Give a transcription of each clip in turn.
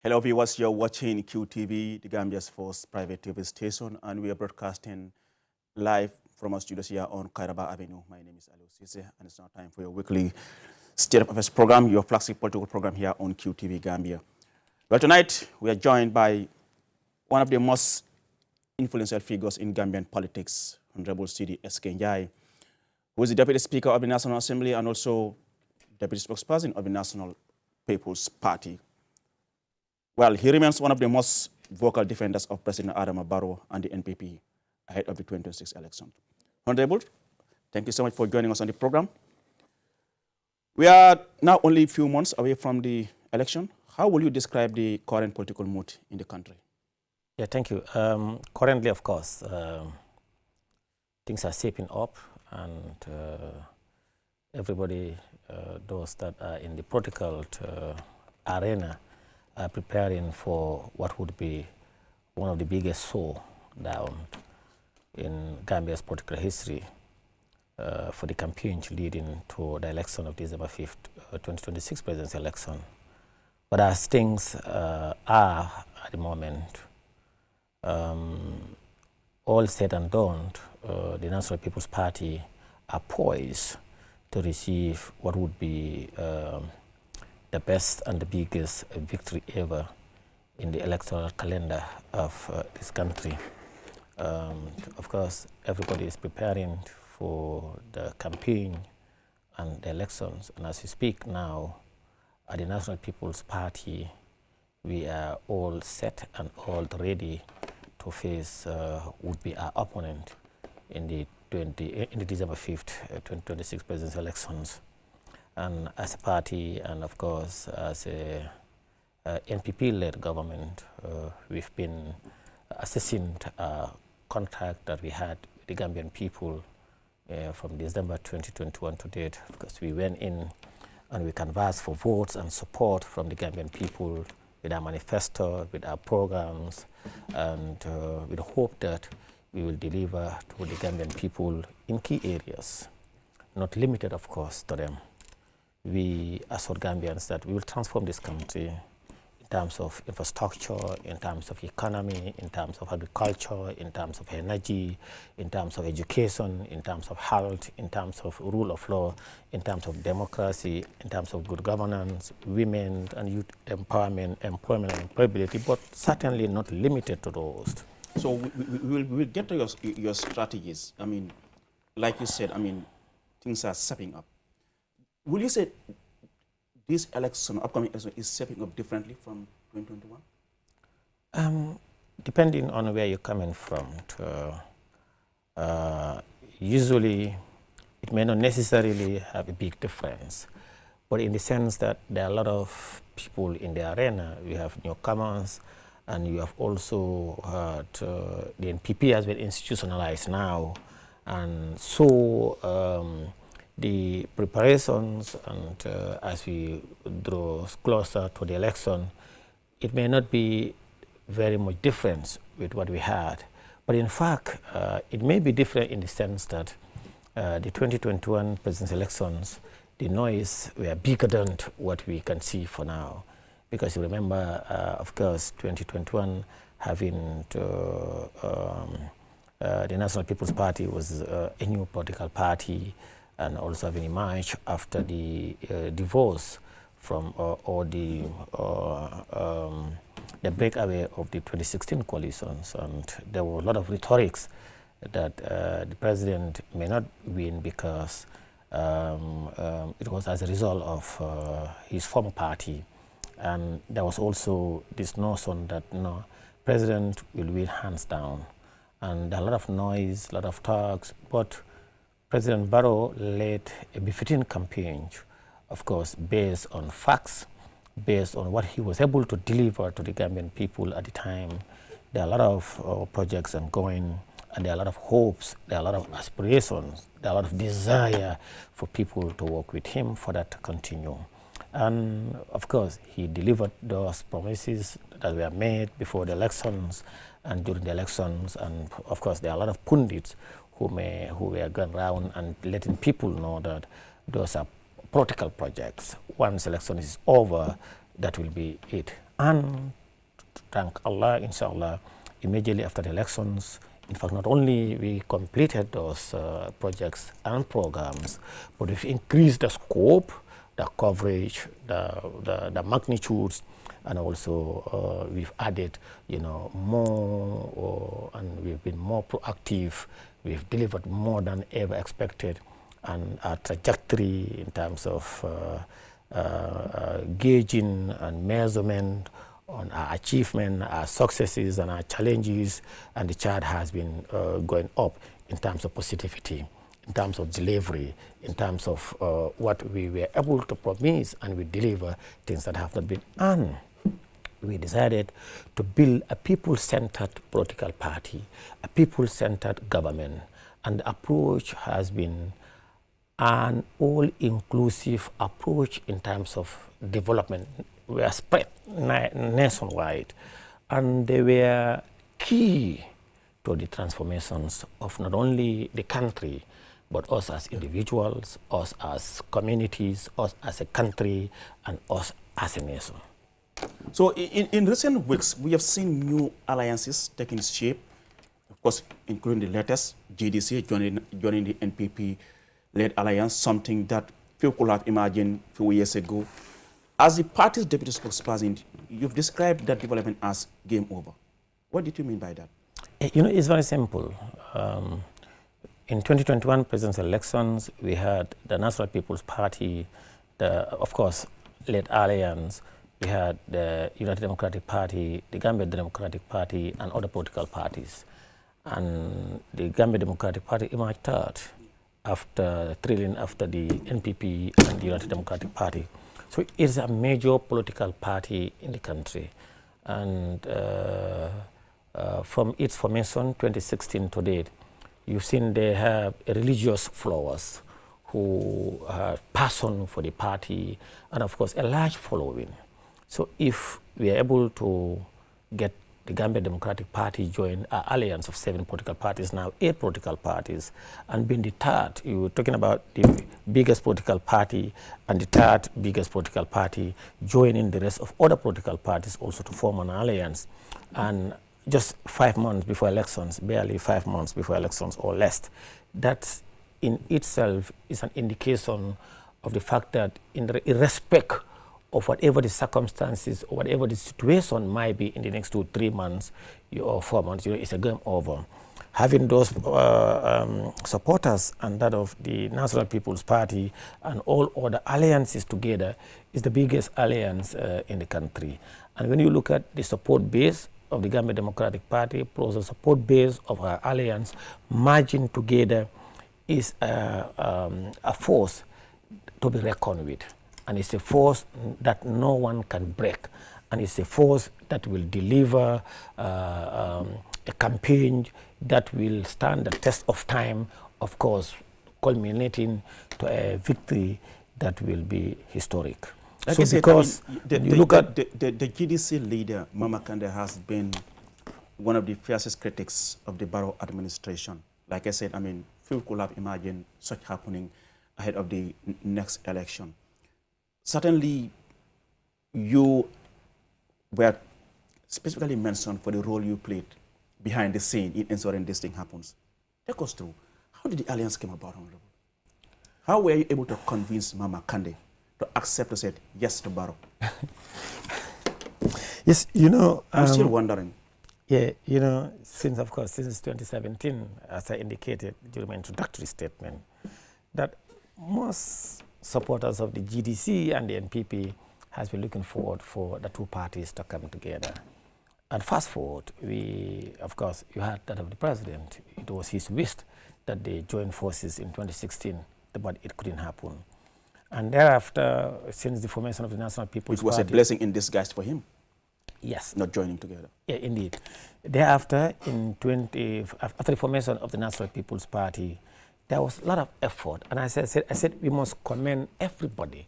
Hello viewers, you're watching QTV, the Gambia's first private TV station, and we are broadcasting live from our studios here on Kairaba Avenue. My name is Alo Sise, and it's now time for your weekly State of Affairs program, your flagship political program here on QTV Gambia. Well, tonight we are joined by one of the most influential figures in Gambian politics, Honorable Seedy Njie, who is the Deputy Speaker of the National Assembly and also Deputy Spokesperson of the National People's Party. Well, he remains one of the most vocal defenders of President Adama Barrow and the NPP ahead of the 2026 election. Honorable, thank you so much for joining us on the program. We are now only a few months away from the election. How will you describe the current political mood in the country? Yeah, thank you. Currently, of course, things are shaping up, and everybody, those that are in the political arena, are preparing for what would be one of the biggest showdown in Gambia's political history for the campaign leading to the election of December 5th, 2026 presidential election. But as things are at the moment, all said and done, the National People's Party are poised to receive what would be the best and the biggest victory ever in the electoral calendar of this country. Of course, everybody is preparing for the campaign and the elections. And as we speak now, at the National People's Party, we are all set and all ready to face would be our opponent in the December 5th, 2026 presidential elections. And as a party, and of course as a NPP-led government, we've been assessing a contract that we had with the Gambian people from December 2021 to date. Because we went in and we canvassed for votes and support from the Gambian people with our manifesto, with our programs, and with the hope that we will deliver to the Gambian people in key areas, not limited, of course, to them. We assured Gambians that we will transform this country in terms of infrastructure, in terms of economy, in terms of agriculture, in terms of energy, in terms of education, in terms of health, in terms of rule of law, in terms of democracy, in terms of good governance, women and youth empowerment, employment and employability, but certainly not limited to those. So we will get to your strategies. I mean, like you said, I mean, things are stepping up. Will you say this election, upcoming election, is stepping up differently from 2021? Depending on where you're coming from, usually it may not necessarily have a big difference, but in the sense that there are a lot of people in the arena. We have newcomers, and you have also heard the NPP has been institutionalized now, and so the preparations and as we draw closer to the election, it may not be very much different with what we had. But in fact, it may be different in the sense that the 2021 presidential elections, the noise were bigger than what we can see for now. Because you remember, of course, 2021 having the National People's Party was a new political party, and also having emerged after the divorce from or the breakaway of the 2016 coalitions. And there were a lot of rhetorics that the president may not win because it was as a result of his former party. And there was also this notion that president will win hands down. And a lot of noise, a lot of talks, but President Barrow led a befitting campaign, of course, based on facts, based on what he was able to deliver to the Gambian people at the time. There are a lot of projects ongoing, and there are a lot of hopes, there are a lot of aspirations, there are a lot of desire for people to work with him for that to continue. And of course, he delivered those promises that were made before the elections and during the elections. And of course, there are a lot of pundits who were going around and letting people know that those are political projects. Once election is over, that will be it. And thank Allah, inshallah, immediately after the elections, in fact, not only we completed those projects and programs, but we've increased the scope, the coverage, the magnitudes, and also we've added, more, and we've been more proactive. We've delivered more than ever expected, and our trajectory in terms of gauging and measurement on our achievement, our successes and our challenges, and the chart has been going up in terms of positivity, in terms of delivery, in terms of what we were able to promise, and we deliver things that have not been. And we decided to build a people-centered political party, a people-centered government, and the approach has been an all-inclusive approach in terms of development. We are spread nationwide, and they were key to the transformations of not only the country, but us as individuals, us as communities, us as a country, and us as a nation. So in recent weeks, we have seen new alliances taking shape, of course, including the latest, GDC joining the NPP-led alliance, something that few could have imagined a few years ago. As the party's deputy spokesperson, you've described that development as game over. What did you mean by that? It's very simple. In 2021 presidential elections, we had the National People's Party, of course, led alliance. We had the United Democratic Party, the Gambia Democratic Party, and other political parties. And the Gambia Democratic Party emerged third trailing after the NPP and the United Democratic Party. So it is a major political party in the country. And from its formation, 2016 to date, you've seen they have religious followers who have passion for the party, and of course, a large following. So if we are able to get the Gambia Democratic Party join our alliance of 7 political parties, now 8 political parties, and being the third, you were talking about the biggest political party and the third biggest political party joining the rest of other political parties also to form an alliance. And just 5 months before elections, barely 5 months before elections or less, that in itself is an indication of the fact that irrespective of whatever the circumstances or whatever the situation might be in the next 2-3 months or 4 months, it's a game over. Having those supporters and that of the National People's Party and all other alliances together is the biggest alliance in the country. And when you look at the support base of the Gambia Democratic Party plus the support base of our alliance, merging together is a force to be reckoned with. And it's a force that no one can break. And it's a force that will deliver a campaign that will stand the test of time, of course, culminating to a victory that will be historic. Like so I said, because the GDC leader, Mama Kandeh, has been one of the fiercest critics of the Barrow administration. Like I said, few could have imagined such happening ahead of the next election. Certainly, you were specifically mentioned for the role you played behind the scene in ensuring this thing happens. Take us through. How did the alliance come about, Honorable? How were you able to convince Mama Kandeh to accept to say yes to Barrow? Yes, I'm still wondering. Yeah, since 2017, as I indicated during my introductory statement, that most supporters of the GDC and the NPP has been looking forward for the 2 parties to come together. And fast forward, you had that of the president. It was his wish that they join forces in 2016, but it couldn't happen. And thereafter, since the formation of the National People's Party... It was a blessing in disguise for him. Yes. Not joining together. Yeah, indeed. Thereafter, after the formation of the National People's Party, there was a lot of effort. And as I said, we must commend everybody,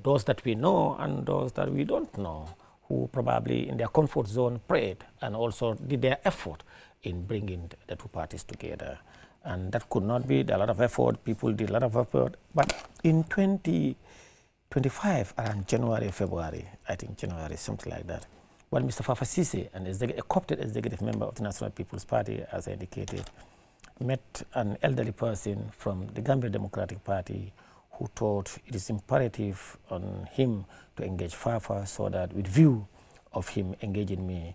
those that we know and those that we don't know, who probably in their comfort zone prayed and also did their effort in bringing the 2 parties together. And that could not be a lot of effort. People did a lot of effort. But in 2018, 25, around January, February, I think January, something like that, when Mr. Fafa Cissé, a co-opted executive member of the National People's Party, as I indicated, met an elderly person from the Gambia Democratic Party who thought it is imperative on him to engage Fafa so that with view of him engaging me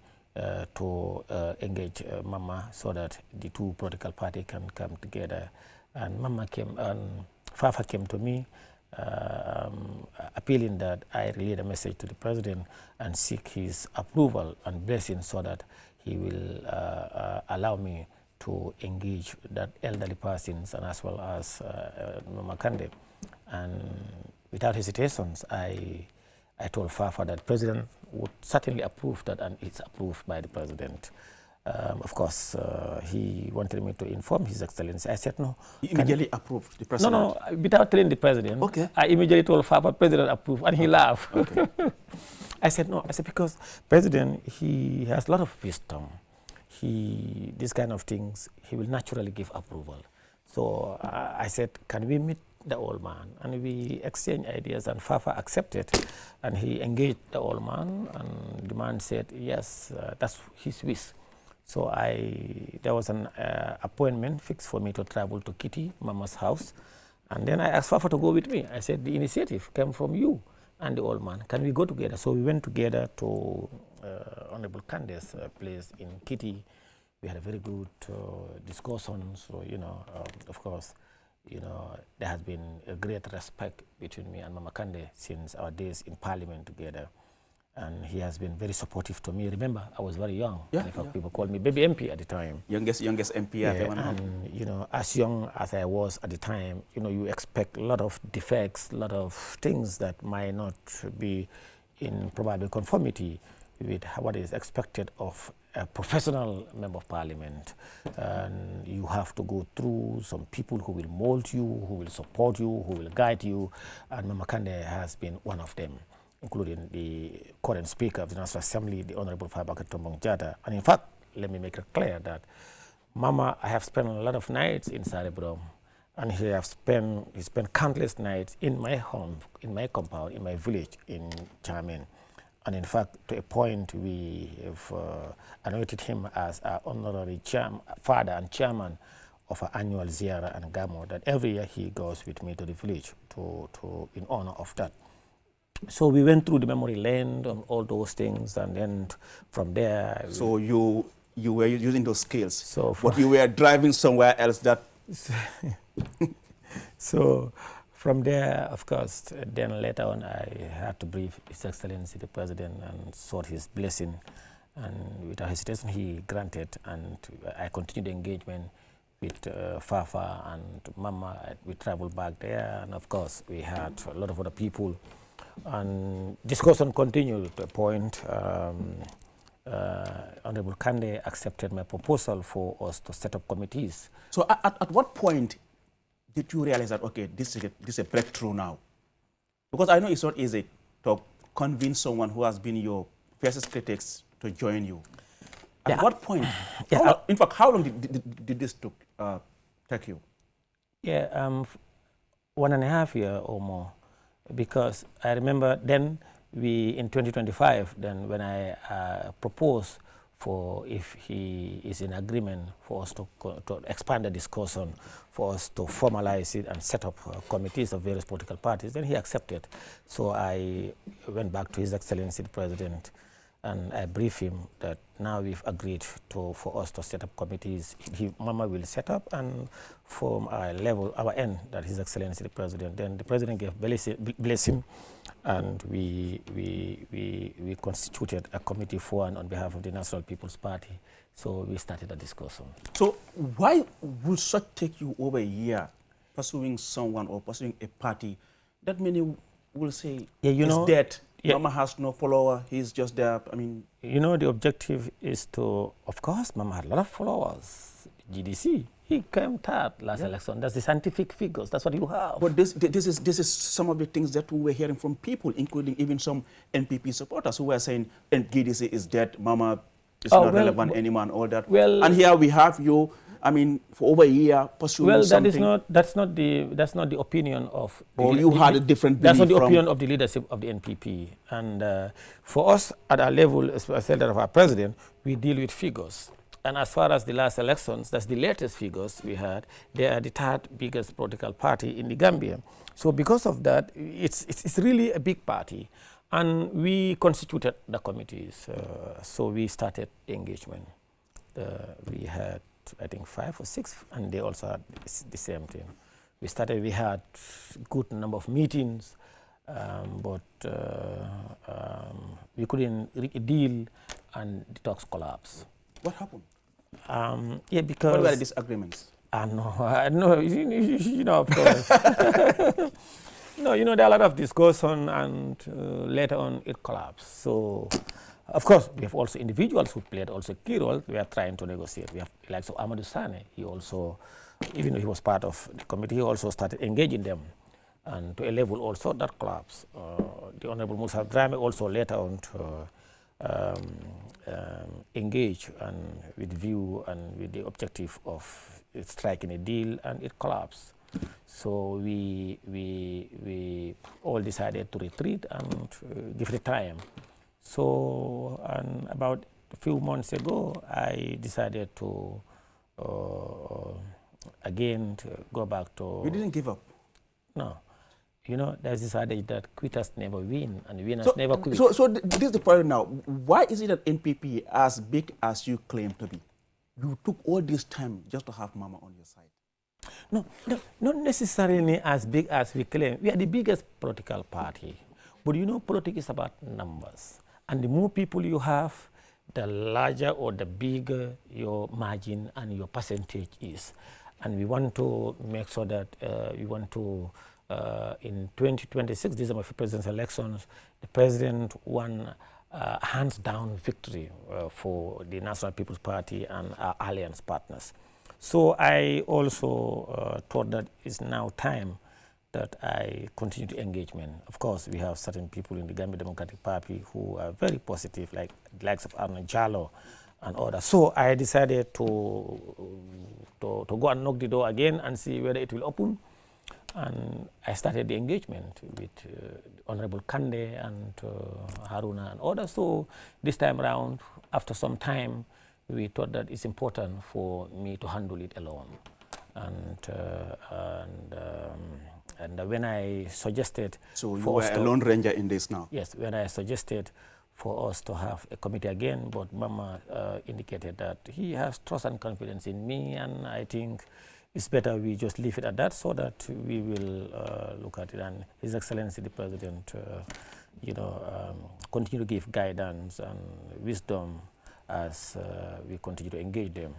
to engage Mama so that the two political parties can come together. And Fafa came to me appealing that I relay the message to the president and seek his approval and blessing so that he will allow me to engage that elderly persons and as well as Mama Kande. And without hesitations, I told Fafa that the president would certainly approve that, and it's approved by the president. Of course, he wanted me to inform His Excellency. I said no. You immediately approved the president? No, without telling the president. Okay. I immediately told Fafa, president approved, and he laughed. Okay. I said no. I said because president, he has a lot of wisdom. These kind of things, he will naturally give approval. So I said, can we meet the old man? And we exchanged ideas, and Fafa accepted, and he engaged the old man, and the man said, yes, that's his wish. So there was an appointment fixed for me to travel to Kitty, Mama's house, and then I asked Fafa to go with me. I said, the initiative came from you and the old man. Can we go together? So we went together to Honorable Kande's place in Kitty. We had a very good discussion. So, of course, there has been a great respect between me and Mama Kande since our days in Parliament together. And he has been very supportive to me. Remember, I was very young. Yeah, in fact, people called me baby MP at the time. Youngest MP I've ever known. And, as young as I was at the time, you expect a lot of defects, a lot of things that might not be in probable conformity with what is expected of a professional member of parliament. And you have to go through some people who will mold you, who will support you, who will guide you. And Mama Kande has been one of them, including the current Speaker of the National Assembly, the Honorable Fabakary Tombong Jatta. And in fact, let me make it clear that Mama, I have spent a lot of nights in Sarebrom, and he spent countless nights in my home, in my compound, in my village in Chairman. And in fact, to a point, we have anointed him as our honorary father and chairman of our annual Ziyara and Gamo, that every year he goes with me to the village in honor of that. So we went through the memory lane and all those things, and then from there... So you were using those skills, so but you were driving somewhere else that... So from there, of course, then later on, I had to brief His Excellency the President and sought his blessing. And without hesitation, he granted, and I continued the engagement with Fafa and Mama. We traveled back there, and of course, we had a lot of other people. And discussion continued to a point. Honorable Kande accepted my proposal for us to set up committees. So at what point did you realize that, okay, this is a breakthrough now? Because I know it's not easy to convince someone who has been your fiercest critics to join you. At what point? In fact, how long did this take you? Yeah, 1.5 years or more. Because I remember then in 2025, then when I proposed for if he is in agreement for us to expand the discussion, for us to formalize it and set up committees of various political parties, then he accepted. So I went back to His Excellency the President, and I briefed him that now we've agreed for us to set up committees. Mama will set up, and from our end, that His Excellency the President. Then the President gave blessing, and we constituted a committee for and on behalf of the National People's Party. So we started a discussion. So why would such take you over a year pursuing someone or pursuing a party that many will say is dead? Yeah. Mama has no follower, he's just there, I mean... the objective is to, of course, Mama had a lot of followers. GDC, he came third last election. That's the scientific figures, that's what you have. But this is some of the things that we were hearing from people, including even some NPP supporters who were saying GDC is dead, Mama is not relevant anymore and all that. Well, and here we have you I mean, for over a year, pursuing something? Well, that's not the opinion of. Or you had a different belief. That's not the opinion of the leadership of the NPP. And for us, at our level, especially that of our president, we deal with figures. And as far as the last elections, that's the latest figures we had. They are the third biggest political party in the Gambia. So because of that, it's really a big party. And we constituted the committees. So we started engagement. We had, I think, 5 or 6, and they also had the same thing. We had good number of meetings, but we couldn't reach a deal, and the talks collapsed. What happened? Yeah, because... What were the disagreements? No, you know, of course. No, you know, there are a lot of discussion, and later on it collapsed. So, of course, we have also individuals who played also key role. We are trying to negotiate. We have like so Amadou Sane. He also, even though he was part of the committee, he also started engaging them, and to a level also that collapsed. The Honorable Musa Drame also later on to engage and with view and with the objective of striking a deal, and it collapsed. So we all decided to retreat and give it time. So, and about a few months ago, I decided to again to go back to... You didn't give up? No. You know, there's this adage that quitters never win, and winners never quit. So this is the problem now. Why is it that NPP, as big as you claim to be, you took all this time just to have Mama on your side? No, not necessarily as big as we claim. We are the biggest political party. But you know, politics is about numbers. And the more people you have, the larger or the bigger your margin and your percentage is. And we want to make sure that in 2026, December for presidential elections, the president won hands-down victory for the National People's Party and our alliance partners. So I also thought that it's now time that I continue the engagement. Of course, we have certain people in the Gambia Democratic Party who are very positive, like the likes of Arnold Jallo and others. So I decided to go and knock the door again and see whether it will open. And I started the engagement with Honorable Kande and Haruna and others. So this time around, after some time, we thought that it's important for me to handle it alone. And when I suggested... So you were a lone ranger in this now? Yes, when I suggested for us to have a committee again, but Mama indicated that he has trust and confidence in me, and I think it's better we just leave it at that so that we will look at it. And His Excellency the President, continue to give guidance and wisdom as we continue to engage them.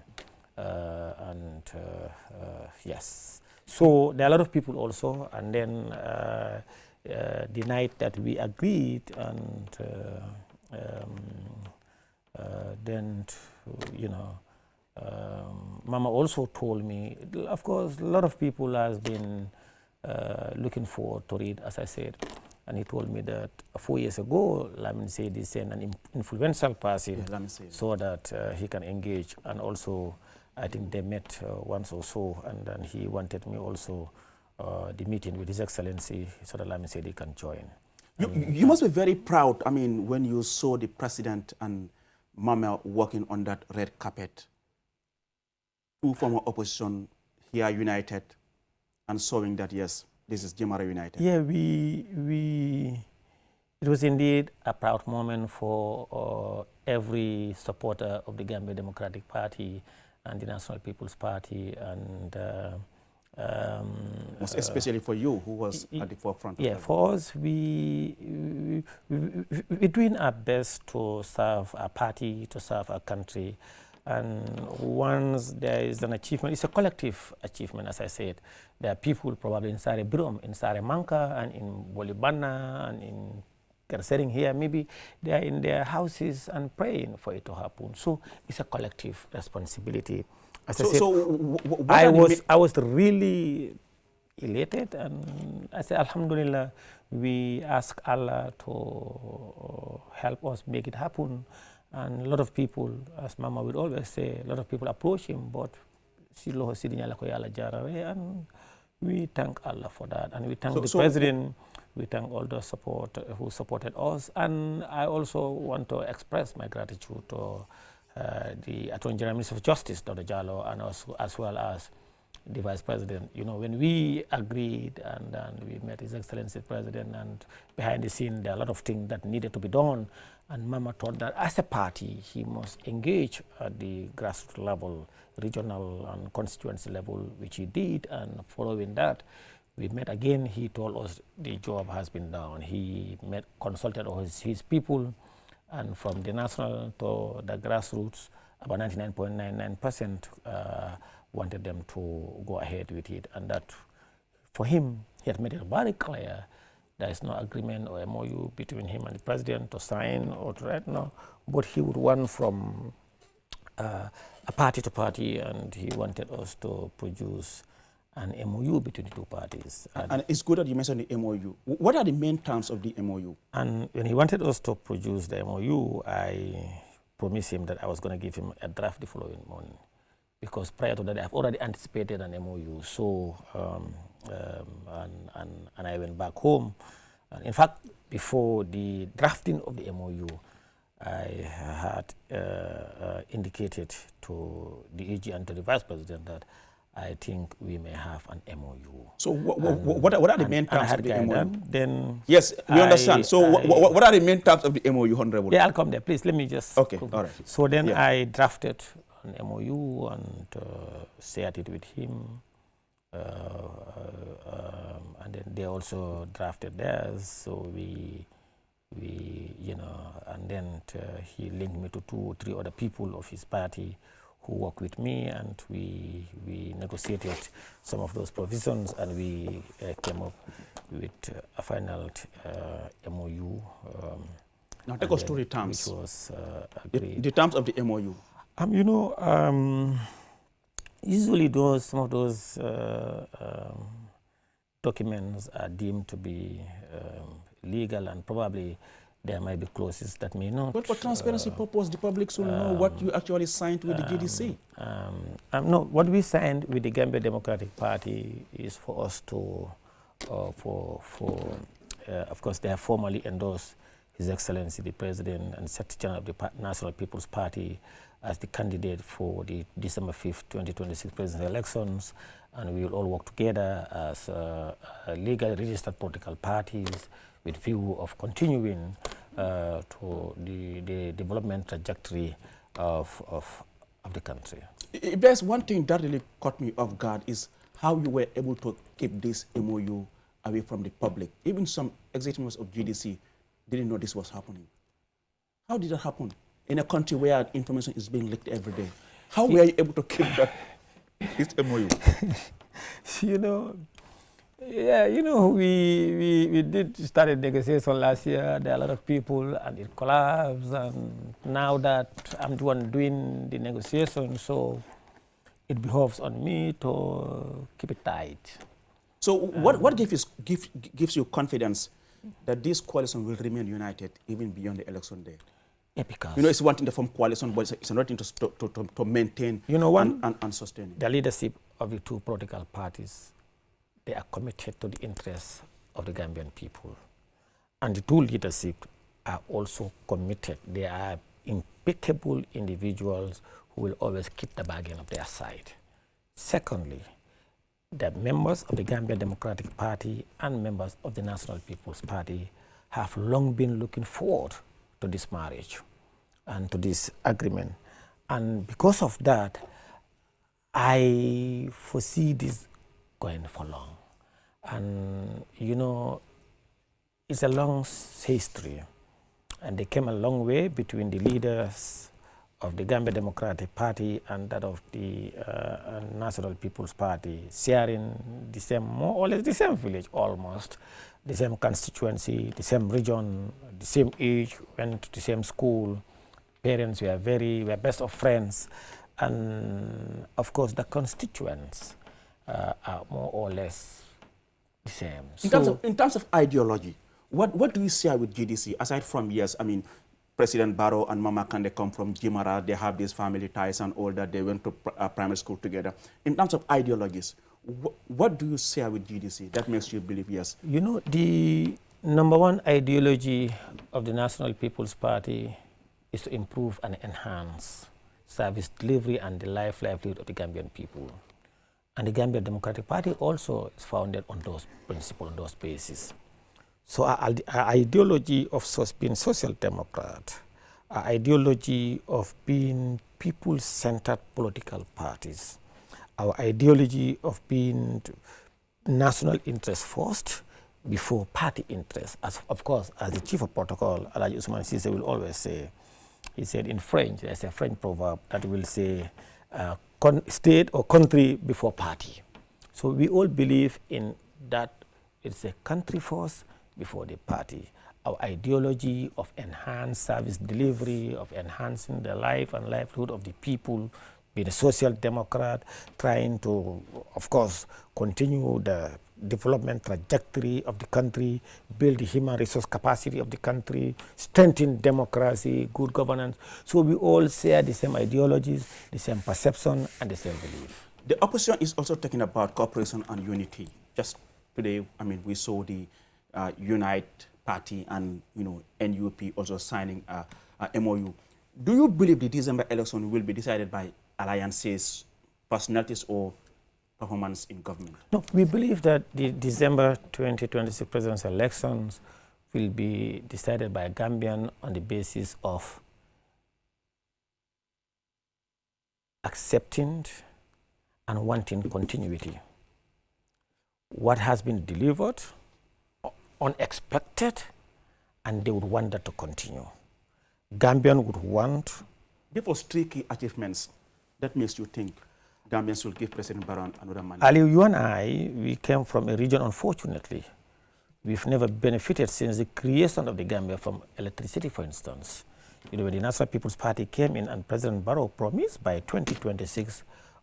Yes. So there are a lot of people also, and then the night that we agreed, and then, Mama also told me, of course, a lot of people has been looking forward to it, as I said. And he told me that 4 years ago, Lamin Seedy sent an influential person so that he can engage. And also, I think they met once or so, and then he wanted me also the meeting with His Excellency so that Lamin Seedy can join. You must be very proud, I mean, when you saw the president and Mama walking on that red carpet, two former opposition here united and showing that, yes, this is Jimara United. Yeah, it was indeed a proud moment for every supporter of the Gambia Democratic Party and the National People's Party, and especially for you, who was at the forefront. Yeah, for us, we're doing our best to serve our party, to serve our country. And once there is an achievement, it's a collective achievement, as I said. There are people probably in Sare Birom, in Sare Manka, and in Bolibana, and in Kersering here, maybe they are in their houses and praying for it to happen. So it's a collective responsibility. As I said, I was really elated, and I said, Alhamdulillah, we ask Allah to help us make it happen. And a lot of people, as Mama would always say, a lot of people approach him, but Seedy and we thank Allah for that, and we thank the president. We thank all the support who supported us, and I also want to express my gratitude to the Attorney General Minister of Justice, Dr. Jallow, and also as well as the Vice President. You know, when we agreed and we met His Excellency the President, and behind the scene there are a lot of things that needed to be done, and Mama thought that as a party he must engage at the grassroots level, regional and constituency level, which he did, and following that we met again. He told us the job has been done. He consulted his people, and from the national to the grassroots, about 99.99% wanted them to go ahead with it. And that, for him, he had made it very clear there is no agreement or MOU between him and the president to sign or to write, no. But he would want from a party to party, and he wanted us to produce an MOU between the two parties. And it's good that you mentioned the MOU. What are the main terms of the MOU? And when he wanted us to produce the MOU, I promised him that I was going to give him a draft the following morning, because prior to that I've already anticipated an MOU. So and I went back home. In fact, before the drafting of the MOU, I had indicated to the EG and to the Vice President that I think we may have an MOU. So what are the main terms of the MOU? Then yes, we understand. So what are the main terms of the MOU, Honorable? Yeah, I'll come there. Please, let me just... Okay, all right. So then I drafted an MOU and shared it with him. And then they also drafted theirs. So we you know, and then he linked me to 2 or 3 other people of his party who work with me, and we negotiated some of those provisions, and we came up with a final MOU. Now take us through the terms. Which was agreed. The terms of the MOU. You know, usually some of those documents are deemed to be legal, and probably there might be clauses that may not. But for transparency purpose, the public should know what you actually signed with the GDC. No, what we signed with the Gambia Democratic Party is for us to, of course, they have formally endorsed His Excellency the President and Secretary of the National People's Party as the candidate for the December 5th, 2026 presidential elections, and we will all work together as legally registered political parties with view of continuing to the development trajectory of the country. If there's one thing that really caught me off guard is how you were able to keep this MOU away from the public. Even some executives of GDC didn't know this was happening. How did that happen in a country where information is being leaked every day? How were you able to keep this MOU? You know, yeah, you know, we did started negotiation last year. There are a lot of people, and it collapsed. And now that I'm the one doing the negotiation, so it behoves on me to keep it tight. So what gives you confidence that this coalition will remain united even beyond the election day? Yeah, because, you know, it's one thing to form coalition, but it's another thing to maintain, you know, and sustain it. The leadership of the 2 political parties, they are committed to the interests of the Gambian people. And the 2 leadership are also committed. They are impeccable individuals who will always keep the bargain of their side. Secondly, the members of the Gambia Democratic Party and members of the National People's Party have long been looking forward to this marriage and to this agreement. And because of that, I foresee this going for long. And, you know, it's a long history. And they came a long way between the leaders of the Gambia Democratic Party and that of the National People's Party, sharing the same, more or less the same village almost, the same constituency, the same region, the same age, went to the same school. Parents were best of friends. And of course, the constituents are more or less the same. In terms of ideology, what do you share with GDC aside from, yes, I mean, President Barrow and Mama Kande come from Jimara. They have these family ties and all that. They went to primary school together. In terms of ideologies, what do you share with GDC that makes you believe yes? You know, the number one ideology of the National People's Party is to improve and enhance service delivery and the livelihood of the Gambian people. And the Gambia Democratic Party also is founded on those principles, on those bases. So our ideology of being social democrat, our ideology of being people-centered political parties, our ideology of being national interest first before party interest, as of course, as the chief of protocol, Alaji Usman Sise will always say. He said in French, there's a French proverb that will say, state or country before party. So we all believe in that it's a country first before the party. Our ideology of enhanced service delivery, of enhancing the life and livelihood of the people, being a social democrat, trying to, of course, continue the development trajectory of the country, build the human resource capacity of the country, strengthen democracy, good governance. So we all share the same ideologies, the same perception, and the same belief. The opposition is also talking about cooperation and unity. Just today, I mean, we saw the Unite Party and NUP also signing a MOU. Do you believe the December election will be decided by alliances, personalities, or performance in government? No, we believe that the December 2026 presidential elections will be decided by a Gambian on the basis of accepting and wanting continuity. What has been delivered, unexpected, and they would want that to continue. Gambian would want... Therefore, three key achievements that makes you think Gambians will give President Barrow another mandate. Ali, you and I, we came from a region, unfortunately. We've never benefited since the creation of the Gambia from electricity, for instance. You know, when the National People's Party came in and President Barrow promised by 2026,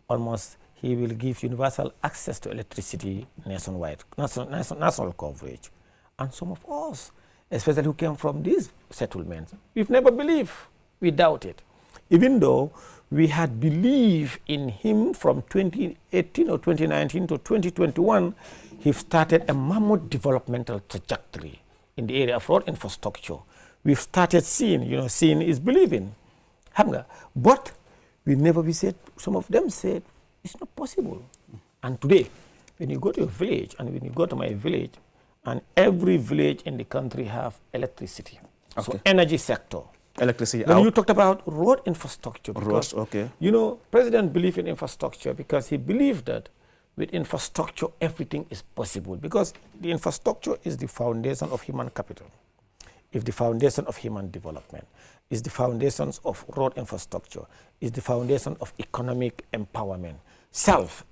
almost he will give universal access to electricity nationwide, national coverage. And some of us, especially who came from these settlements, we've never believed, we doubted. Even though we had believed in him from 2018 or 2019 to 2021, he started a mammoth developmental trajectory in the area of road infrastructure. We've started seeing, seeing is believing. But we said, some of them said, it's not possible. And today, when you go to a village, and when you go to my village, and every village in the country have electricity. Okay. So energy sector. Electricity when out. you talked about road infrastructure, because, President believed in infrastructure because he believed that with infrastructure, everything is possible, because the infrastructure is the foundation of human capital. If the foundation of human development, is the foundations of road infrastructure, is the foundation of economic empowerment,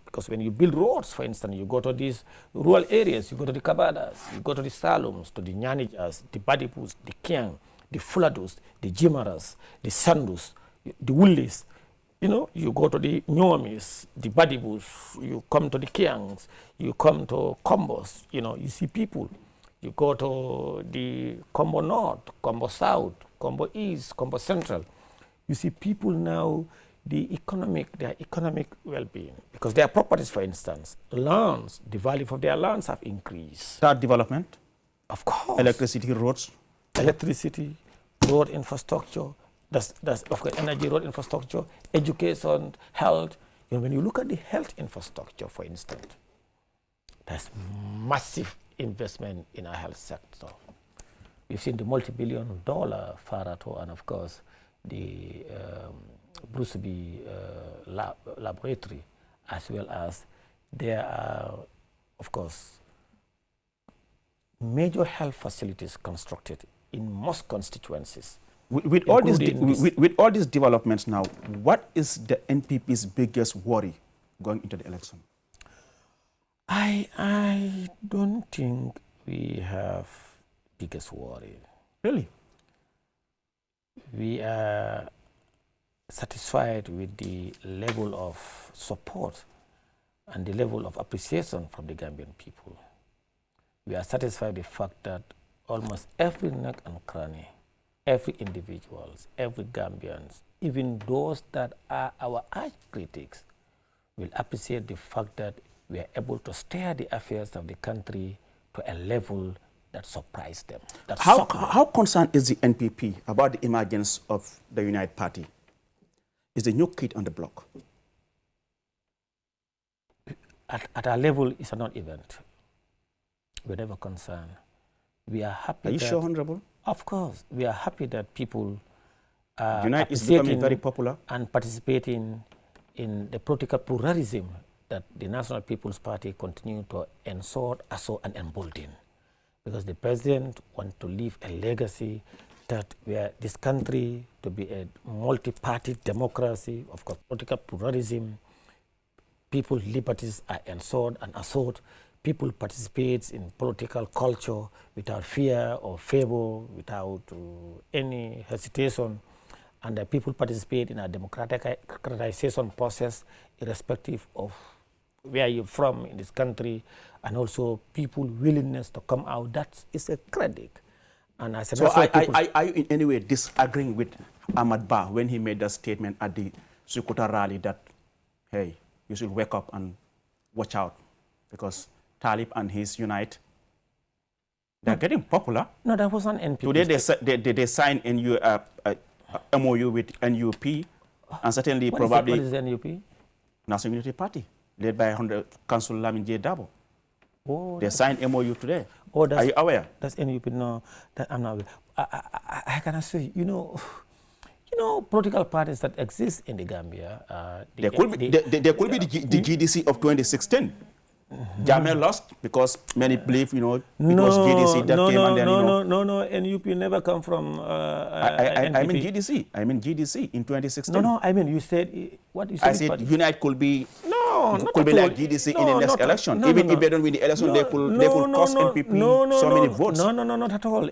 because when you build roads, for instance, you go to these rural areas, you go to the Kabadas, you go to the Salums, to the Nyanijas, the Badipus, the Kiang, the Fuladus, the Jimaras, the Sandus, the Woolies, you go to the Nyomis, the Badibus, you come to the Kiangs, you come to Combos, you see people. You go to the Combo North, Combo South, Combo East, Combo Central. You see people now, their economic well-being, because their properties, for instance, lands, the value of their lands have increased. That development? Of course. Electricity, roads? Electricity, road infrastructure, that's of course energy, road infrastructure, education, health. When you look at the health infrastructure, for instance, there's massive investment in our health sector. We've seen the multi-billion-dollar Farato and, of course, the Bruce B laboratory, as well as there are, of course, major health facilities constructed in most constituencies. With all these developments now, what is the NPP's biggest worry going into the election? I don't think we have biggest worry. Really? We are satisfied with the level of support and the level of appreciation from the Gambian people. We are satisfied with the fact that almost every nook and cranny, every individual, every Gambians, even those that are our arch critics, will appreciate the fact that we are able to steer the affairs of the country to a level that surprised them. How concerned is the NPP about the emergence of the Unite Party? Is the new kid on the block? At our level, it's a non-event. We're never concerned. We are happy. Are you sure, Honorable? Of course. We are happy that people are Unite is becoming very popular and participating in the political pluralism that the National People's Party continue to ensure, assert, and embolden. Because the president wants to leave a legacy that where this country to be a multi-party democracy, of course, political pluralism, people's liberties are ensured and assured. People participate in political culture without fear or favor, without any hesitation. And the people participate in a democratization process, irrespective of where you're from in this country, and also people's willingness to come out. That is a credit. And I said, so are you in any way disagreeing with Ahmad Ba when he made that statement at the Sukuta rally that, hey, you should wake up and watch out because Talib and his Unite, they're getting popular. No, that was an NPP. Today they signed a MOU with NUP, and certainly probably... What is the NUP? National Unity Party, led by Councillor Njie Dabo. Oh, they signed MOU today. Oh, are you aware? That's NUP. No, I'm not aware. I cannot say, you know, political parties that exist in the Gambia. There could be the GDC of 2016. Jammeh lost because many believe, it was GDC that came and then, No, NUP never come from NPP. I mean GDC. I mean GDC in 2016. No, I mean, you said, what you said? I said Unite could be... Not could be like GDC in the next election. Even if they don't win the election, they could cost NPP so many votes. No, not at all.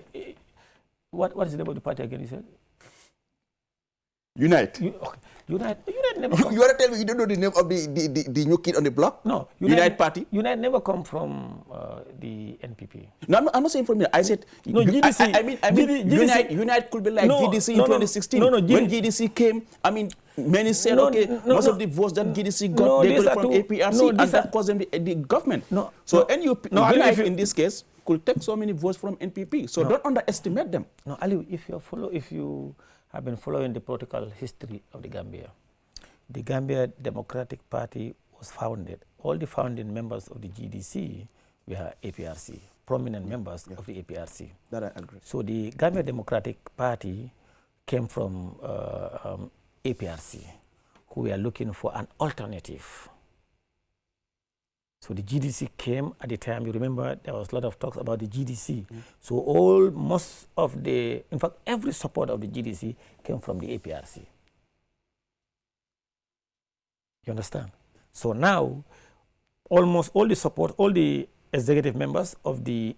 What is the name of the party again, you said? Unite. Unite never you want to tell me you don't know the name of the new kid on the block? No. Unite Party? Unite never come from the NPP. No, I'm not saying from here. I said, no, GDC. I mean Unite could be like GDC in 2016. When GDC came, I mean, many said, most of the votes that GDC got, they got from APRC, and that caused them the government. So Unite in this case could take so many votes from NPP. So don't underestimate them. No, Ali, if you have been following the political history of the Gambia Democratic Party was founded. All the founding members of the GDC were APRC, prominent members of the APRC. That I agree. So the Gambia Democratic Party came from APRC, who were looking for an alternative. So the GDC came at the time, you remember there was a lot of talks about the GDC. So most of the, in fact, every support of the GDC came from the APRC. You understand? So now, almost all the support, all the executive members of the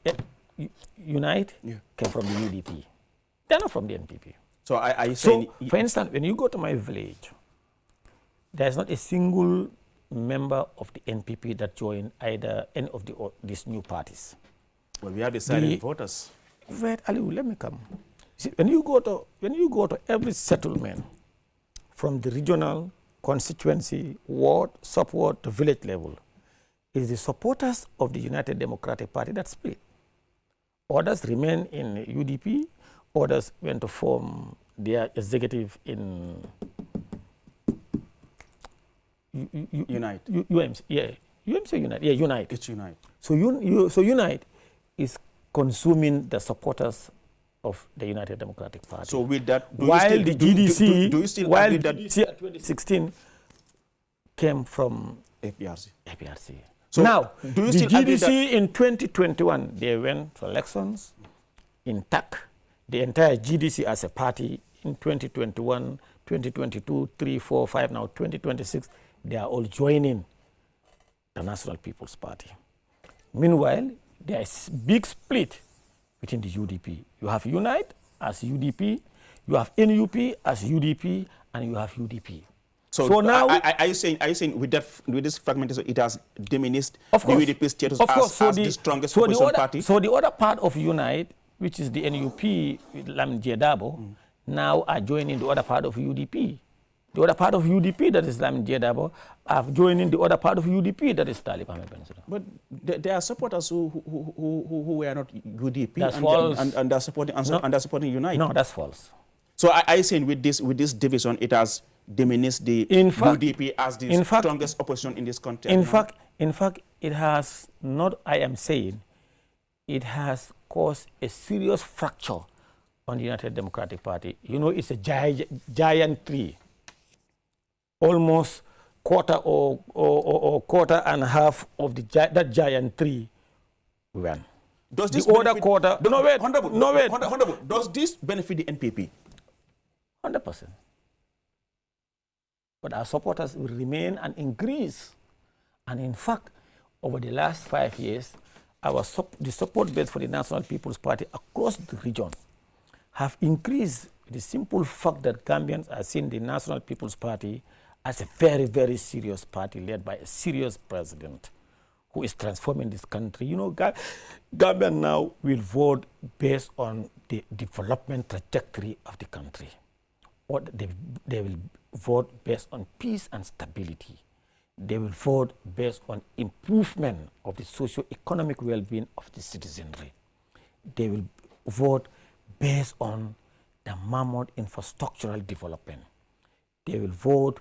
Unite came from the UDP. They're not from the NPP. So are you saying... So, for instance, when you go to my village, there's not a single member of the NPP that joined either any of these new parties. Well, we have the silent voters. Wait, Ali, let me come. See, when you go to every settlement, from the regional, constituency, ward, sub-ward to village level, is the supporters of the United Democratic Party that split. Others remain in UDP, others went to form their executive in Unite. UMC, yeah. UMC Unite, yeah, Unite. It's Unite. So Unite is consuming the supporters of the United Democratic Party. So with that, while the GDC, do you still while agree the that GDC at 2016 came from APRC? APRC. So now, do you the still agree GDC in 2021, they went to elections intact. The entire GDC as a party in 2021, 2022, 3, 4, 5, now 2026, they are all joining the National People's Party. Meanwhile, there is big split within the UDP. You have Unite as UDP, you have NUP as UDP, and you have UDP. So now, are you saying with this fragmentation, it has diminished the UDP status as the strongest opposition party? So the other part of Unite which is the NUP, Njie, now are joining the other part of UDP. The other part of UDP, that is Njie, are joining the other part of UDP, that is Talib Ahmed Bensouda. But there are supporters who were not UDP that's false. And they're supporting and they're supporting Unite. No, that's false. So I saying with this division, it has diminished the UDP as the strongest opposition in this country. In fact, it has not. I am saying, it has caused a serious fracture on the United Democratic Party. You know, it's a giant tree, almost quarter or quarter and a half of that giant tree went. Does this quarter? No wait. Honorable, does this benefit the NPP? 100%. But our supporters will remain and increase. And in fact, over the last 5 years, the support base for the National People's Party across the region have increased. The simple fact that Gambians are seeing the National People's Party as a very, very serious party led by a serious president who is transforming this country. You know, Gambia now will vote based on the development trajectory of the country. Or they will vote based on peace and stability. They will vote based on improvement of the socio-economic well-being of the citizenry. They will vote based on the mammoth infrastructural development. They will vote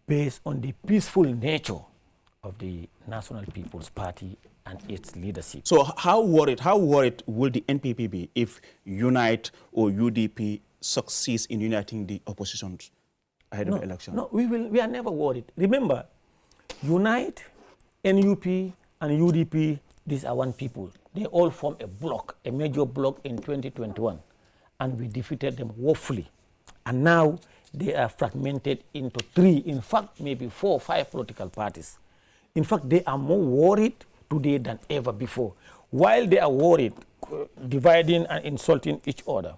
based on the peaceful nature of the National People's Party and its leadership. So how worried will the NPP be if Unite or UDP succeeds in uniting the oppositions ahead of the election? No, we are never worried. Remember, Unite, NUP, and UDP, these are one people. They all form a bloc, a major bloc in 2021, and we defeated them woefully. And now they are fragmented into 3, in fact, maybe 4 or 5 political parties. In fact, they are more worried today than ever before. While they are worried, dividing and insulting each other,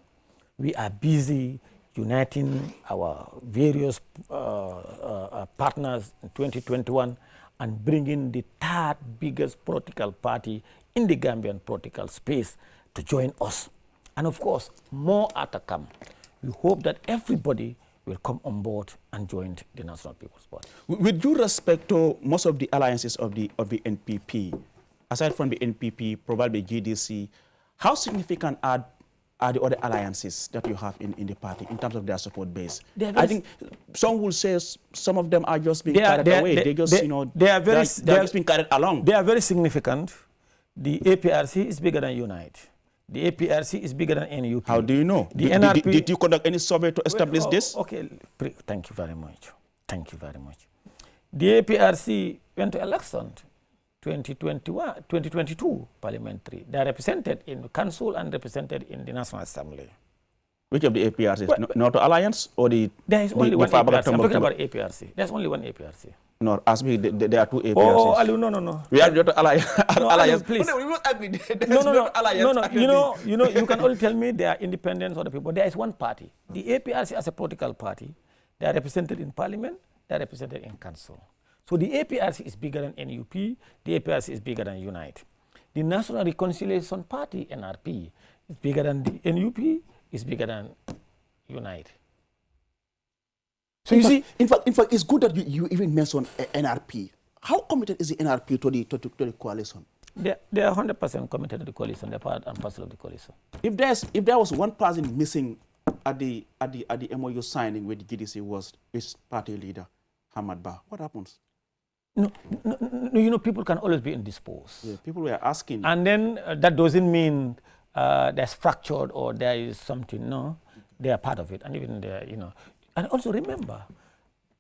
we are busy uniting our various partners in 2021 and bringing the 3rd biggest political party in the Gambian political space to join us. And of course, more are to come. We hope that everybody will come on board and join the National People's Party. With due respect to most of the alliances of the NPP, aside from the NPP, probably GDC, how significant are the other alliances that you have in the party in terms of their support base? I think some will say some of them are just being carried away. They are just being carried along. They are very significant. The APRC is bigger than Unite. The APRC is bigger than NUP. How do you know? Did you conduct any survey to establish this? Okay, thank you very much. Thank you very much. The APRC went to election 2022 parliamentary. They are represented in the council and represented in the National Assembly. Which of the APRCs? Not the Alliance or the... There is only one APRC. I'm talking about APRC. There's only one APRC. No, ask me, there are 2 APRCs. Oh, Alu, no. We have the Alliance. No, Alu, please. No, we won't agree. No. You can only tell me they are independent or the people. There is one party. The APRC as a political party, they are represented in parliament, they are represented in council. So the APRC is bigger than NUP, the APRC is bigger than Unite. The National Reconciliation Party, NRP, is bigger than the NUP, is bigger than Unite. So in fact, it's good that you even mentioned NRP. How committed is the NRP to the coalition? They are 100% committed to the coalition. They're part and parcel of the coalition. If there was one person missing at the MOU signing with the GDC was its party leader, Hamad Ba, what happens? No, you know, people can always be indisposed. Yeah, people were asking. And then that doesn't mean there's fractured or there is something. No, they are part of it. And even there, you know. And also remember,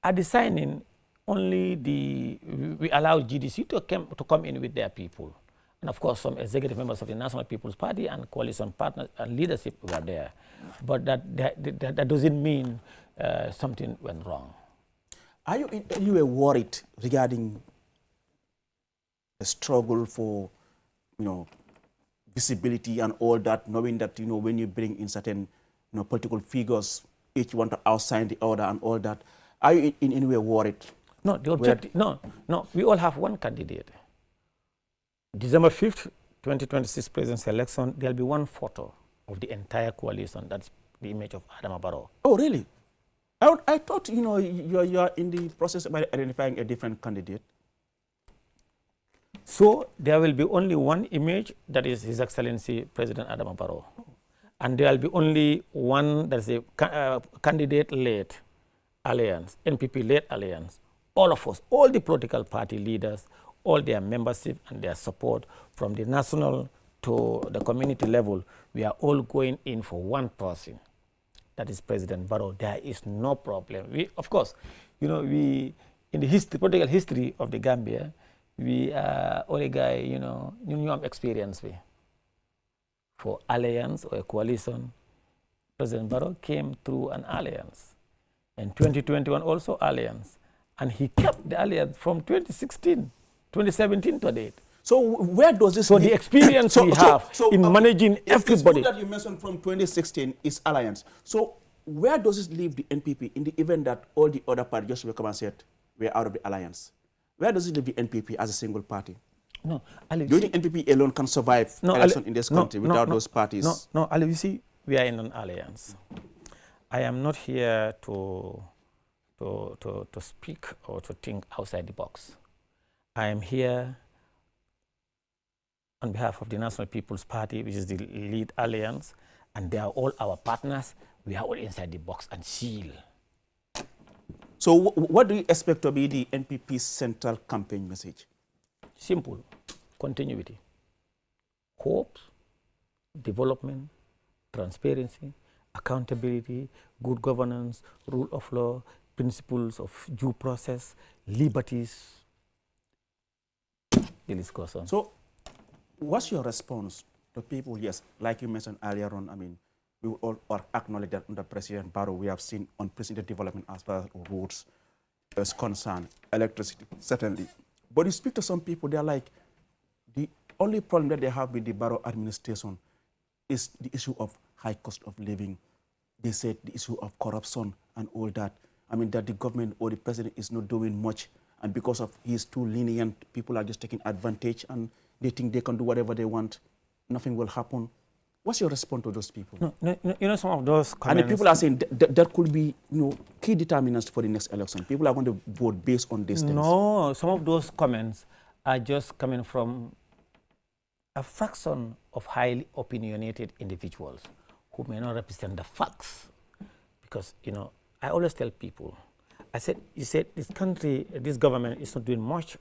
at the signing, we allowed GDC to come in with their people. And of course, some executive members of the National People's Party and coalition partners and leadership were there. But that doesn't mean something went wrong. Are you in any way worried regarding the struggle for, visibility and all that, knowing that, when you bring in certain, political figures, each one to outshine the other and all that, are you in any way worried? No, the objective, no. We all have one candidate. December 5th, 2026 presidential election, there'll be one photo of the entire coalition. That's the image of Adama Barrow. Oh, really? I thought, you know, you're in the process of identifying a different candidate. So there will be only one image, that is His Excellency President Adama Barrow. And there will be only one, that is a candidate-led alliance, NPP-led alliance. All of us, all the political party leaders, all their membership and their support from the national to the community level, we are all going in for one person. That is President Barrow. There is no problem. We, of course, you know, we, in the political history of the Gambia, we are only guy, you know, new experience we. For alliance or a coalition, President Barrow came through an alliance. In 2021 also alliance. And he kept the alliance from 2017 to date. So where does this... So the experience we have in managing everybody... It's good that you mentioned from 2016 is alliance. So where does this leave the NPP in the event that all the other parties just will come and said we're out of the alliance? Where does it leave the NPP as a single party? No, Ali, do you think NPP alone can survive election in this country without those parties? No, Ali, you see, we are in an alliance. I am not here to speak or to think outside the box. I am here on behalf of the National People's Party, which is the lead alliance, and they are all our partners. We are all inside the box and seal. So what do you expect to be the NPP's central campaign message? Simple. Continuity. Hope, development, transparency, accountability, good governance, rule of law, principles of due process, liberties. The list goes on. So what's your response to people? Yes, like you mentioned earlier on, I mean, we all acknowledge that under President Barrow, we have seen unprecedented development as far as roads is concerned, electricity, certainly. But you speak to some people, they're like, the only problem that they have with the Barrow administration is the issue of high cost of living. They said the issue of corruption and all that. I mean, that the government or the president is not doing much. And because of he's too lenient, people are just taking advantage and they think they can do whatever they want. Nothing will happen. What's your response to those people? No, you know, some of those comments... And the people are saying that could be, you know, key determinants for the next election. People are going to vote based on these things. No, some of those comments are just coming from a fraction of highly opinionated individuals who may not represent the facts. Because, you know, I always tell people, you said this country, this government is not doing much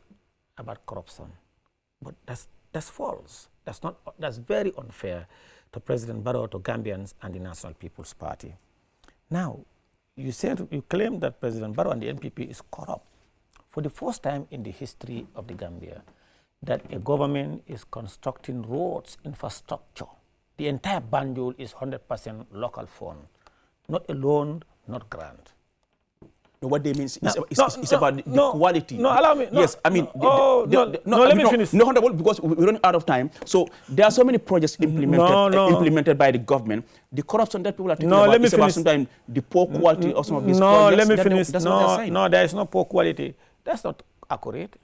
about corruption. But that's false. That's very unfair to President Barrow, to Gambians, and the National People's Party. Now, you claim that President Barrow and the NPP is corrupt. For the first time in the history of the Gambia, that a government is constructing roads, infrastructure. The entire Banjul is 100% local fund, not a loan, not grant. No, what they mean is about the quality. No, allow me. Yes, I mean... let me finish. No, because we're running out of time. So there are so many projects implemented by the government. The corruption that people are talking about is about sometimes the poor quality of some of these projects. Let me finish. That's what they're saying. No, there is no poor quality. That's not accurate.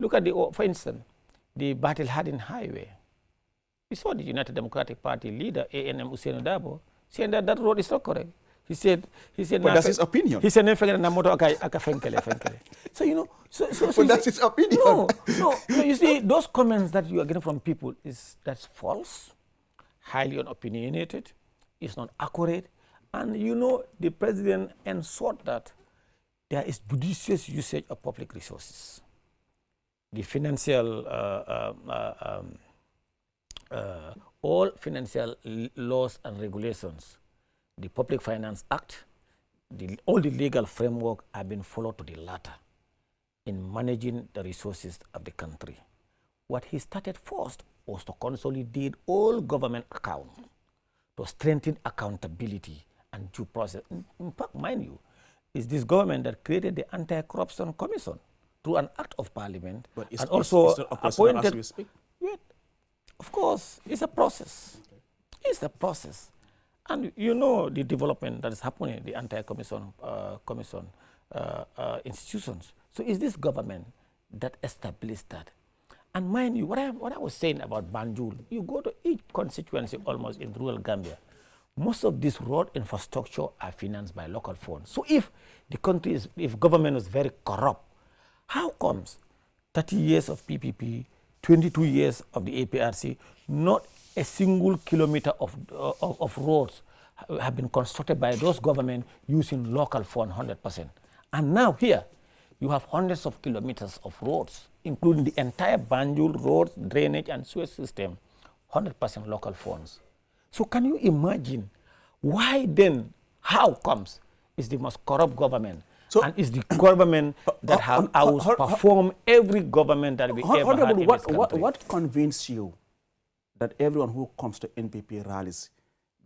Look at for instance, the Battle Harden Highway. We saw the United Democratic Party leader, A.N.M. Usainu Dabo, saying that that road is not correct. He said. But that's his opinion. He said, so, you know, but that's his opinion. No, you see, those comments that you are getting from people, that's false, highly unopinionated, it's not accurate. And, you know, the president ensured that there is judicious usage of public resources. The financial, all financial laws and regulations, the Public Finance Act, all the legal framework have been followed to the latter in managing the resources of the country. What he started first was to consolidate all government accounts, to strengthen accountability and due process. In fact, mind you, it's this government that created the Anti-Corruption Commission through an act of parliament, but and also appointed... As we speak? Wait, of course, it's a process. Okay. It's a process. And you know the development that is happening, the anti-commission institutions. So it's this government that established that. And mind you, what I was saying about Banjul, you go to each constituency almost in rural Gambia, most of this road infrastructure are financed by local funds. So if the country is, if government is very corrupt, how comes 30 years of PPP, 22 years of the APRC, not a single kilometer of roads have been constructed by those government using local fund 100%. And now here, you have hundreds of kilometers of roads, including the entire Banjul roads, drainage and sewage system, 100% local funds. So can you imagine why then, how comes it's the most corrupt government, so, and it's the government that has outperformed every government that we ever had in this country? What convinced you that everyone who comes to NPP rallies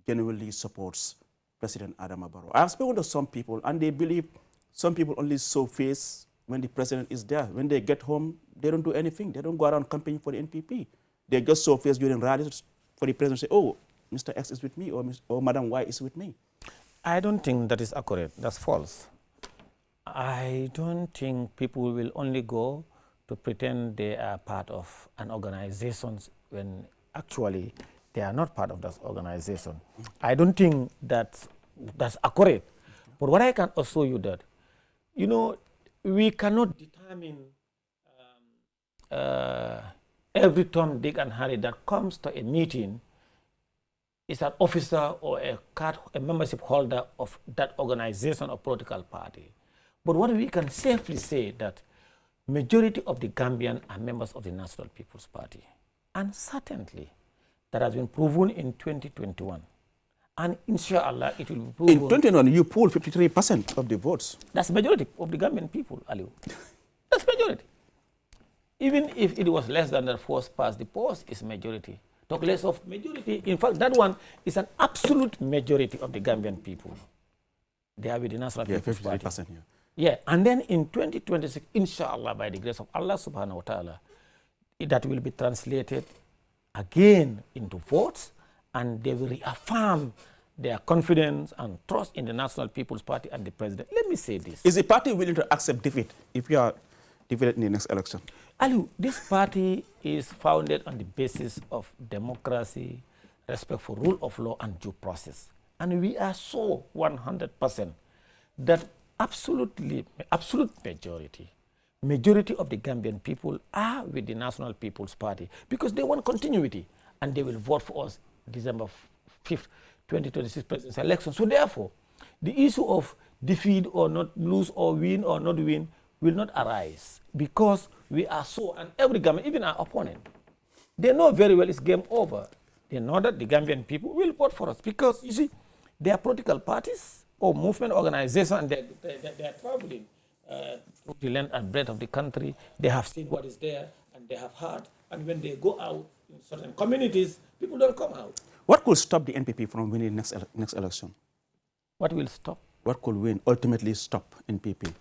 genuinely supports President Adama Barrow? I have spoken to some people, and they believe some people only show face when the president is there. When they get home, they don't do anything. They don't go around campaigning for the NPP. They just show face during rallies for the president to say, oh, Mr. X is with me, or Madam Y is with me. I don't think that is accurate. That's false. I don't think people will only go to pretend they are part of an organization when actually they are not part of that organization. I don't think that's accurate. But what I can assure you that, you know, we cannot determine every Tom, Dick, and Harry that comes to a meeting is an officer or a membership holder of that organization or political party. But what we can safely say that majority of the Gambian are members of the National People's Party. And certainly, that has been proven in 2021. And inshallah, it will be proven. In 2021, you polled 53% of the votes. That's majority of the Gambian people, Aliu. That's majority. Even if it was less than the first past the post, is majority. Talk less of majority. In fact, that one is an absolute majority of the Gambian people. They are with the National People's Party. 53%, yeah. Yeah, and then in 2026, inshallah, by the grace of Allah subhanahu wa ta'ala, that will be translated again into votes, and they will reaffirm their confidence and trust in the National People's Party and the president. Let me say this. Is the party willing to accept defeat if you are defeated in the next election? Aliu, this party is founded on the basis of democracy, respect for rule of law and due process. And we are so 100% that absolute majority of the Gambian people are with the National People's Party because they want continuity and they will vote for us December 5th, 2026 presidential election. So therefore, the issue of defeat or not lose or win or not win will not arise because we are so, and every Gambian, even our opponent, they know very well it's game over. They know that the Gambian people will vote for us because, you see, they are political parties or movement organizations, and they are traveling through the length and breadth of the country. They have seen what is there, and they have heard. And when they go out in certain communities, people don't come out. What could stop the NPP from winning next election? What will stop? What could ultimately stop NPP?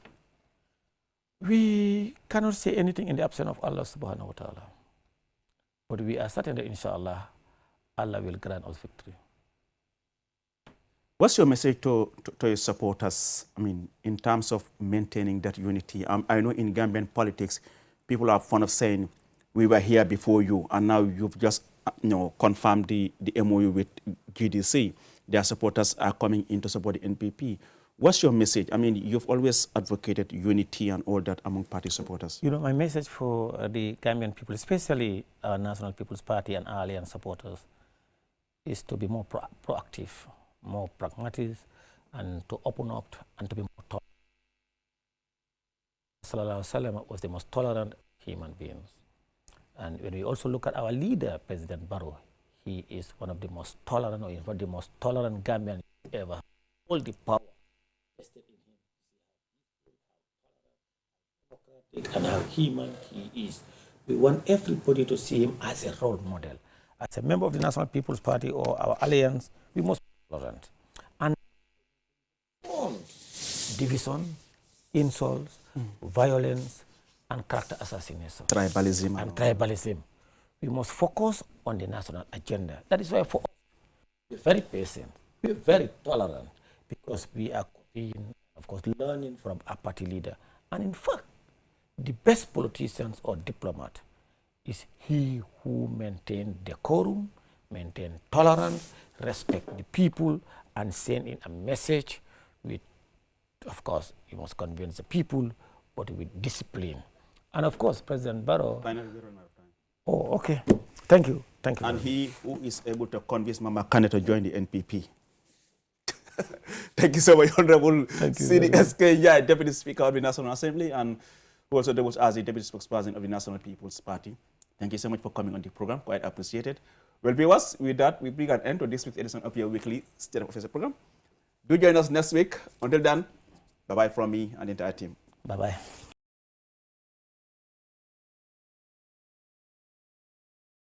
We cannot say anything in the absence of Allah subhanahu wa ta'ala. But we are certain that inshallah, Allah will grant us victory. What's your message to your supporters, I mean, in terms of maintaining that unity? I know in Gambian politics, people are fond of saying, we were here before you, and now you've just confirmed the MOU with GDC. Their supporters are coming in to support the NPP. What's your message? I mean, you've always advocated unity and all that among party supporters. You know, my message for the Gambian people, especially our National People's Party and alliance supporters, is to be more proactive, more pragmatic, and to open up and to be more tolerant. Sallallahu Alaihi Wasallam was the most tolerant human beings. And when we also look at our leader, President Barrow, he is one of the most tolerant, or in fact the most tolerant Gambian ever. All the power vested in him, and how human he is. We want everybody to see him as a role model. As a member of the National People's Party or our alliance, we must be tolerant. And division, insults, violence, and character assassination. Tribalism. We must focus on the national agenda. That is why for us, we're very patient, we're very tolerant, because we are copying, of course, learning from our party leader. And in fact, the best politicians or diplomat is he who maintains decorum, maintain tolerance, respect the people, and send in a message with, of course, you must convince the people, but with discipline. And of course, President Barrow. Finally, we run out of time. Oh, okay. Thank you. Thank you. And he who is able to convince Mama Kane to join the NPP. Thank you so much, Honorable Seedy Njie, Deputy Speaker of the National Assembly, and who also was as the Deputy Spokesperson of the National People's Party. Thank you so much for coming on the program. Quite appreciated. Well, viewers, with that, we bring an end to this week's edition of your weekly State of Affairs program. Do join us next week. Until then, bye-bye from me and the entire team. Bye-bye.